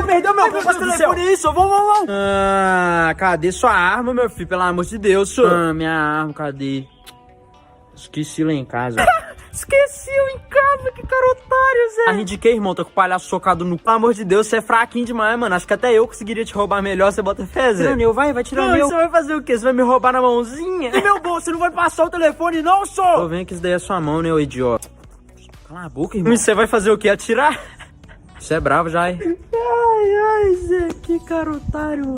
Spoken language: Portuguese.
Tu perdeu meu telefone, isso, vamos. Ah, cadê sua arma, meu filho? Pelo amor de Deus, senhor. Ah, minha arma, cadê? Esqueci lá em casa. Esqueceu em casa, que cara otário, Zé. A gente de que, irmão? Tá com o palhaço socado no... Pelo amor de Deus, você é fraquinho demais, mano. Acho que até eu conseguiria te roubar melhor. Você bota fé, Zé. Tira meu, vai tirar o Não, meu. você vai fazer o quê? Você vai me roubar na mãozinha? E meu bolso, você não vai passar o telefone não, só? Tô vendo que isso daí é sua mão, né, ô idiota? Cala a boca, irmão. E você vai fazer o quê? Atirar? Você é bravo já, hein? Ai, Zé, que cara otário.